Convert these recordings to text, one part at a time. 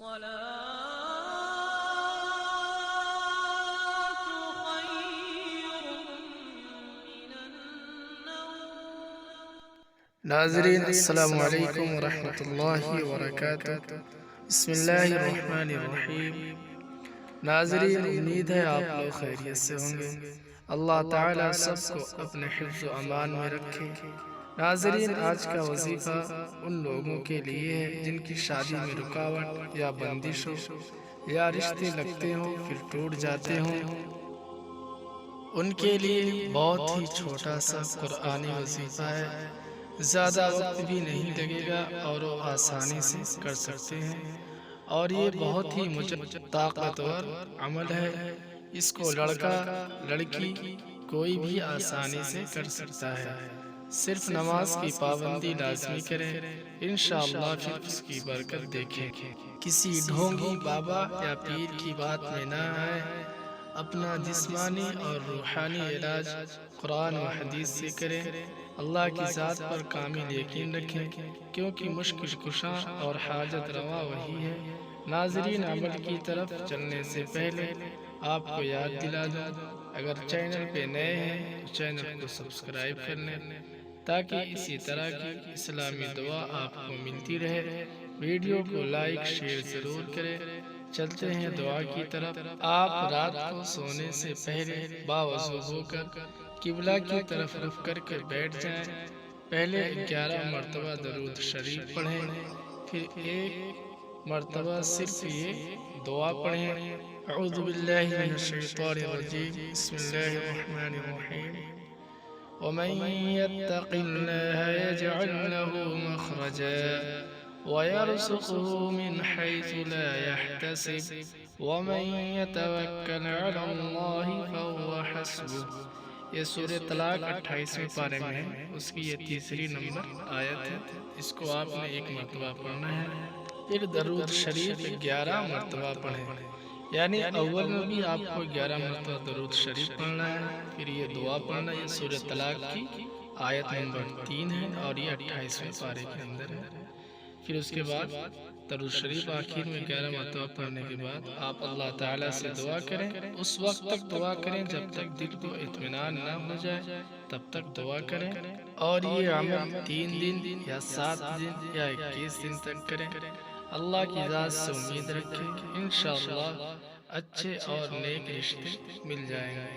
ناظرین السلام علیکم ورحمۃ اللہ وبرکاتہ۔ بسم اللہ الرحمن الرحیم۔ ناظرین، امید ہے آپ لوگ خیریت سے ہوں گے۔ اللہ تعالیٰ سب کو اپنے حفظ و امان میں رکھے۔ ناظرین، آج کا وظیفہ ان لوگوں کے لیے ہے جن کی شادی میں رکاوٹ یا بندش ہو، یا رشتے لگتے ہوں پھر ٹوٹ جاتے ہوں۔ ان کے لیے بہت ہی چھوٹا سا قرآنی وظیفہ ہے، زیادہ وقت بھی نہیں لگے گا اور وہ آسانی سے کر سکتے ہیں، اور یہ بہت ہی طاقتور عمل ہے۔ اس کو لڑکا لڑکی کوئی بھی آسانی سے کر سکتا ہے۔ صرف نماز کی پابندی لازمی کریں، انشاءاللہ پھر اس کی برکت دیکھیں۔ کسی ڈھونگی بابا یا پیر کی بات میں نہ آئے، اپنا جسمانی اور روحانی علاج قرآن و حدیث سے کریں۔ اللہ کی ذات پر کامل یقین رکھیں، کیونکہ مشکل کشا اور حاجت روا وہی ہے۔ ناظرین، عمل کی طرف چلنے سے پہلے آپ کو یاد دلا دوں، اگر چینل پہ نئے ہیں تو چینل کو سبسکرائب کر لیں تاکہ اسی طرح کی اسلامی دعا آپ کو ملتی رہے۔ ویڈیو کو لائک شیئر ضرور کریں۔ چلتے ہیں دعا کی طرف۔ آپ رات کو سونے سے پہلے باوضو ہو کر قبلہ کی طرف رخ کر کے بیٹھ جائیں۔ پہلے 11 مرتبہ درود شریف پڑھیں، پھر ایک مرتبہ صرف یہ دعا پڑھیں: اعوذ باللہ من الشیطان الرجیم، بسم اللہ الرحمن الرحیم، ومن يتق الله يجعل له مخرجا ويرزقه من حيث لا يحتسب ومن يتوكل على الله فهو حسبه۔ یہ سورہ طلاق 28ویں پارے میں ہے، اس کی یہ تیسری نمبر آیت ہے۔ اس کو آپ نے ایک مرتبہ پڑھنا ہے، پھر درود شریف 11 مرتبہ پڑھیں، یعنی اول میں بھی آپ کو 11 مرتبہ درود شریف پڑھنا ہے، پھر یہ دعا پڑھنا۔ یہ سورہ طلاق کی آیت نمبر 3 ہے اور یہ 28ویں پارے کے اندر ہے۔ پھر اس کے بعد درود شریف آخر میں 11 مرتبہ پڑھنے کے بعد آپ اللہ تعالیٰ سے دعا کریں۔ اس وقت تک دعا کریں جب تک دل کو اطمینان نہ ہو جائے، تب تک دعا کریں، اور یہ عمل 3 دن یا 7 دن یا 21 دن تک کریں۔ اللہ کی ذات سے امید رکھیں، انشاءاللہ اچھے اور نیک رشتے مل جائیں گے۔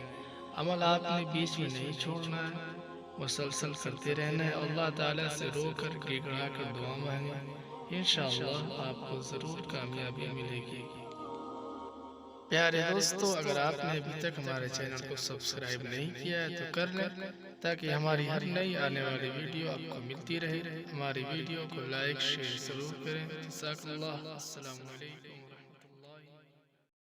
عمل آپ نے بیچ میں نہیں چھوڑنا ہے، مسلسل کرتے رہنا ہے۔ اللہ تعالیٰ سے رو کر گڑ گڑا کر دعا مانگیں، انشاءاللہ آپ کو ضرور کامیابی ملے گی۔ پیارے دوستو، اگر آپ نے ابھی تک ہمارے چینل کو سبسکرائب نہیں کیا ہے تو کر لیں تاکہ ہماری ہر نئی آنے والی ویڈیو آپ کو ملتی رہے۔ ہماری ویڈیو کو لائک شیئر ضرور کریں۔ جزاک اللہ، السلام علیکم۔